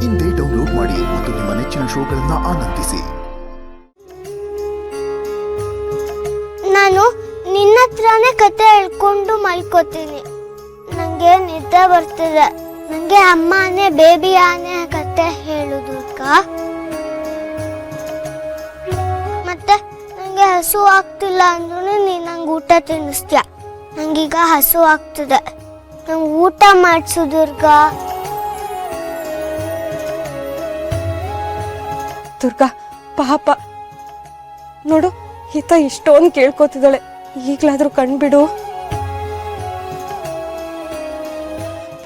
ಇಂದೇ ಡೌನ್ಲೋಡ್ ಮಾಡಿ ಮತ್ತು ನಿಮ್ಮ ನೆಚ್ಚಿನ ಶೋಗಳನ್ನು ಆನಂದಿಸಿ. ನಾನು ನಿನ್ನ ಹತ್ರನೇ ಕತೆ ಹೇಳ್ಕೊಂಡು ಮಲ್ಕೋತೀನಿ. ನಂಗೆ ನಿದ್ದೆ ಬರ್ತಿದೆ. ನಂಗೆ ಅಮ್ಮ ಆನೆ ಬೇಬಿ ಆನೆ ಕತೆ ಹೇಳುದು ಮತ್ತೆ ನಂಗೆ ಹಸು ಆಗ್ತಿಲ್ಲ ಅಂದ್ರೂ ನೀನ್ ನಂಗೆ ಊಟ ತಿನ್ನಿಸ್ತೀಯ. ನಂಗೀಗ ಹಸು ಆಗ್ತಿದೆ. ನಂಗೆ ಊಟ ಮಾಡಿಸು ದುರ್ಗಾ. ದುರ್ಗಾ ಪಾಪ ನೋಡು, ಹಿತ ಇಷ್ಟೊಂದು ಕೇಳ್ಕೊತಿದ್ದಾಳೆ. ಈಗ್ಲಾದ್ರೂ ಕಣ್ಬಿಡು.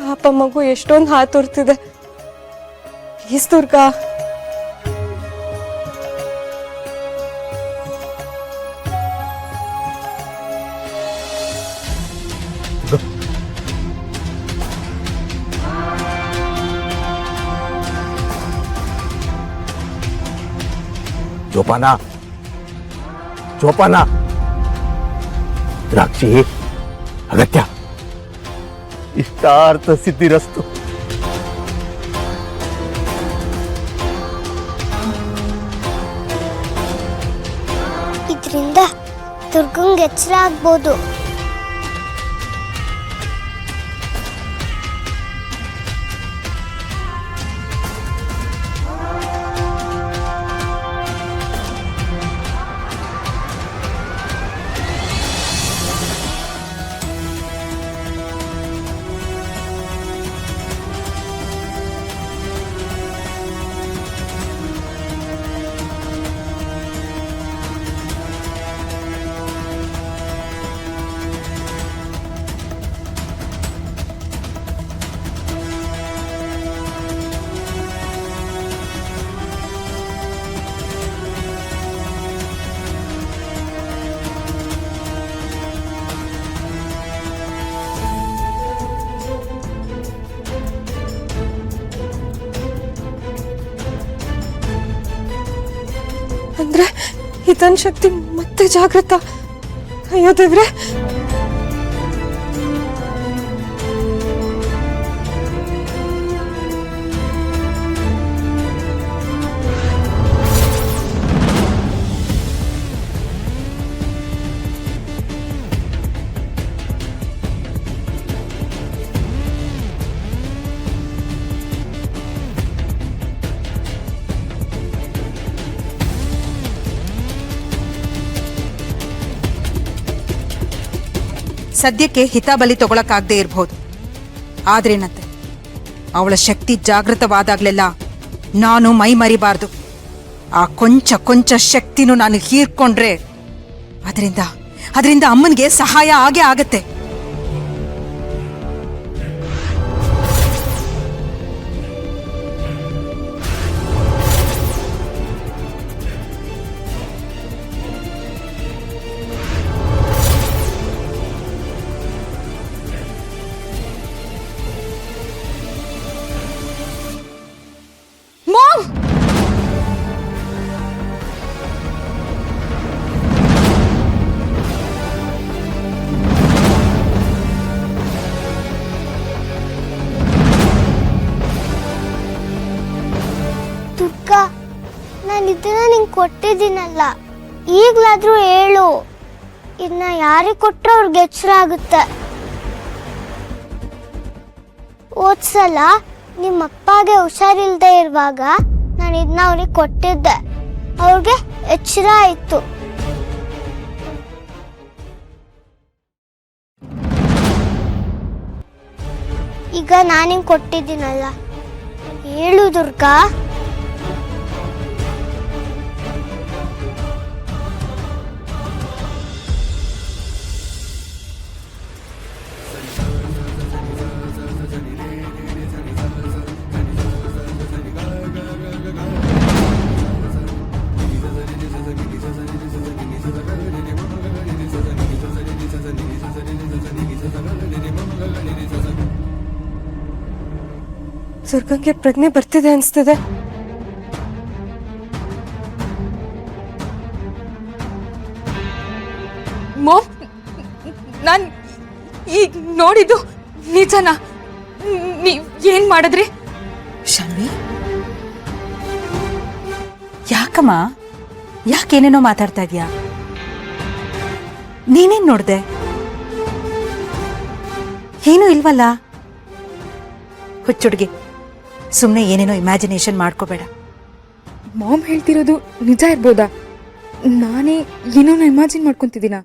ಪಾಪ ಮಗು ಎಷ್ಟೊಂದು ಹಾತೊರ್ತಿದೆ. ಪ್ಲೀಸ್ ದುರ್ಗಾ. ಜೋಪಾನ ಜೋಪಾನ. ದ್ರಾಕ್ಷಿ ಅಗತ್ಯ. ಇಷ್ಟಾರ್ಥ ಸಿದ್ಧಿರಸ್ತು. ಇದರಿಂದ ದುರ್ಗಂಗೆ ಎಚ್ಚರ ಆಗ್ಬೋದು. ಅಂದ್ರೆ ಹಿತನ್ ಶಕ್ತಿ ಮತ್ತೆ ಜಾಗೃತ. ಅಯ್ಯೋ ದೇವ್ರೆ. ಸದ್ಯಕ್ಕೆ ಹಿತಾಬಲಿ ತಗೊಳಕ್ಕಾಗದೆ ಇರಬಹುದು. ಆದ್ರೇನಂತೆ, ಅವಳ ಶಕ್ತಿ ಜಾಗೃತವಾದಾಗ್ಲೆಲ್ಲ ನಾನು ಮೈ ಮರಿಬಾರ್ದು. ಆ ಕೊಂಚ ಶಕ್ತಿನೂ ನಾನು ಹೀರ್ಕೊಂಡ್ರೆ ಅದರಿಂದ ಅಮ್ಮನಿಗೆ ಸಹಾಯ ಆಗೇ ಆಗತ್ತೆ. ದುರ್ಗಾ, ನಾನು ಇದನ್ನ ನಿಂಗೆ ಕೊಟ್ಟಿದ್ದೀನಲ್ಲ, ಈಗ್ಲಾದ್ರೂ ಹೇಳು. ಇದನ್ನ ಯಾರಿಗೆ ಕೊಟ್ರೆ ಅವ್ರಿಗೆ ಎಚ್ಚರ ಆಗುತ್ತೆ. ಹೋದ್ಸಲ ನಿಮ್ಮ ಅಪ್ಪಗೆ ಹುಷಾರಿಲ್ದೆ ಇರುವಾಗ ನಾನು ಇದನ್ನ ಅವ್ರಿಗೆ ಕೊಟ್ಟಿದ್ದೆ. ಅವ್ರಿಗೆ ಎಚ್ಚರ ಆಯ್ತು. ಈಗ ನಾನಿಂಗ್ ಕೊಟ್ಟಿದ್ದೀನಲ್ಲ, ಹೇಳು ದುರ್ಗಾ. ದುರ್ಗಂಗೆ ಪ್ರಜ್ಞೆ ಬರ್ತಿದೆ ಅನ್ಸ್ತಿದೆ. ನಾನ್ ಈಗ ನೋಡಿದ್ದು ನಿಜನಾ? ನೀವ್ ಏನ್ ಮಾಡಿದ್ರಿ? ಶಾನ್ವಿ, ಯಾಕಮ್ಮ ಯಾಕೇನೇನೋ ಮಾತಾಡ್ತಾ ಇದೀಯಾ? ನೀನೇನ್ ನೋಡ್ದೆ? ಏನೂ ಇಲ್ವಲ್ಲ. ಹುಚ್ಚುಡ್ಗಿ, ಸುಮ್ಮನೆ ಏನೇನೋ ಇಮ್ಯಾಜಿನೇಷನ್ ಮಾಡ್ಕೋಬೇಡ. ಮಾಮ್ ಹೇಳ್ತಿರೋದು ನಿಜ ಇರ್ಬೋದಾ? ನಾನೇ ಏನೋ ಇಮ್ಯಾಜಿನ್ ಮಾಡ್ಕೊಂತಿದ್ದೀನ?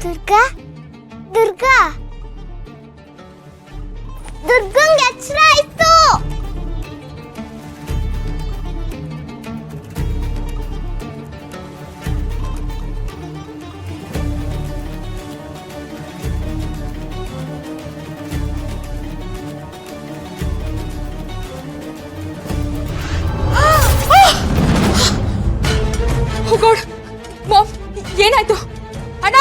ದುರ್ಗಾ ದುರ್ಗಾ ದುರ್ಗಂಗೆ ಎಚ್ಚರ ಆಯ್ತು. ಓ ಗಾಡ್, ಮಾಮ್ ಏನಾಯ್ತು? ಅಣ್ಣ,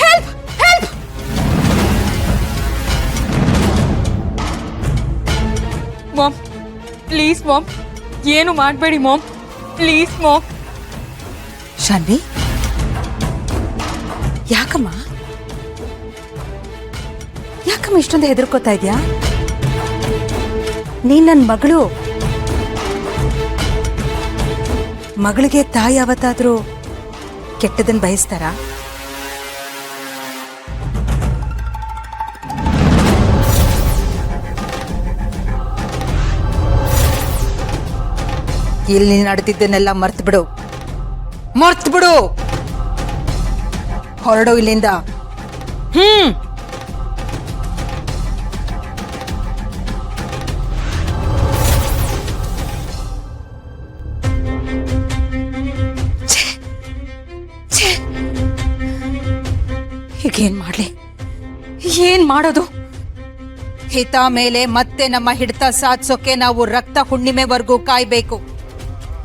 help help! Mom please mom, ಏನು ಮಾಡಬೇಡಿ ಮಾಮ್, ಪ್ಲೀಸ್ ಮಾಮ್. ಶಾನ್ವಿ, ಯಾಕಮ್ಮ ಇಷ್ಟೊಂದು ಹೆದರ್ಕೋತಾ ಇದ್ಯಾ? ನೀನ್ ನನ್ನ ಮಗಳು. ಮಗಳಿಗೆ ತಾಯಿ ಯಾವತ್ತಾದ್ರೂ ಕೆಟ್ಟದನ್ನ ಬಯಸ್ತಾರ? ಇಲ್ಲಿ ನಡೆದಿದ್ದನ್ನೆಲ್ಲ ಮರ್ತು ಬಿಡು. ಹೊರಡೋ ಇಲ್ಲಿಂದ. ಈಗೇನ್ ಮಾಡ್ಲಿ? ಏನ್ ಮಾಡೋದು? ಹಿತ ಮೇಲೆ ಮತ್ತೆ ನಮ್ಮ ಹಿಡಿತ ಸಾಧಿಸೋಕೆ ನಾವು ರಕ್ತ ಹುಣ್ಣಿಮೆವರೆಗೂ ಕಾಯ್ಬೇಕು.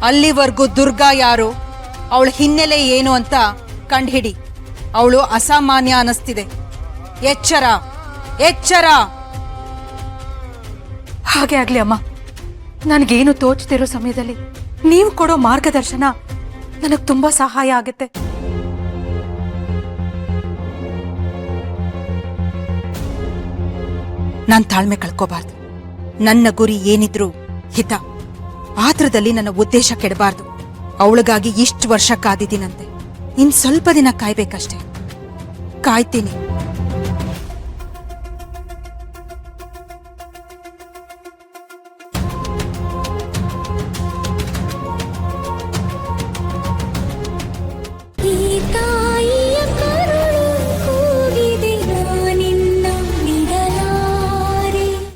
ಅಲ್ಲಿವರೆಗೂ ದುರ್ಗಾ ಯಾರು, ಅವಳ ಹಿನ್ನೆಲೆ ಏನು ಅಂತ ಕಂಡುಹಿಡಿ. ಅವಳು ಅಸಾಮಾನ್ಯ ಅನಿಸ್ತಿದೆ. ಎಚ್ಚರ ಎಚ್ಚರ. ಹಾಗೆ ಆಗ್ಲಿ ಅಮ್ಮ. ನನಗೇನು ತೋಚ್ತಿರೋ ಸಮಯದಲ್ಲಿ ನೀವು ಕೊಡೋ ಮಾರ್ಗದರ್ಶನ ನನಗೆ ತುಂಬಾ ಸಹಾಯ ಆಗುತ್ತೆ. ನಾನ್ ತಾಳ್ಮೆ ಕಳ್ಕೋಬಾರ್ದು. ನನ್ನ ಗುರಿ ಏನಿದ್ರು ಹಿತ. ಆತ್ರದಲ್ಲಿ ನನ್ನ ಉದ್ದೇಶ ಕೆಡಬಾರ್ದು. ಅವಳಿಗಾಗಿ ಇಷ್ಟು ವರ್ಷ ಕಾದಿದ್ದೀನಂತೆ. ಇನ್ ಸ್ವಲ್ಪ ದಿನ ಕಾಯ್ಬೇಕಷ್ಟೇ. ಕಾಯ್ತೀನಿ.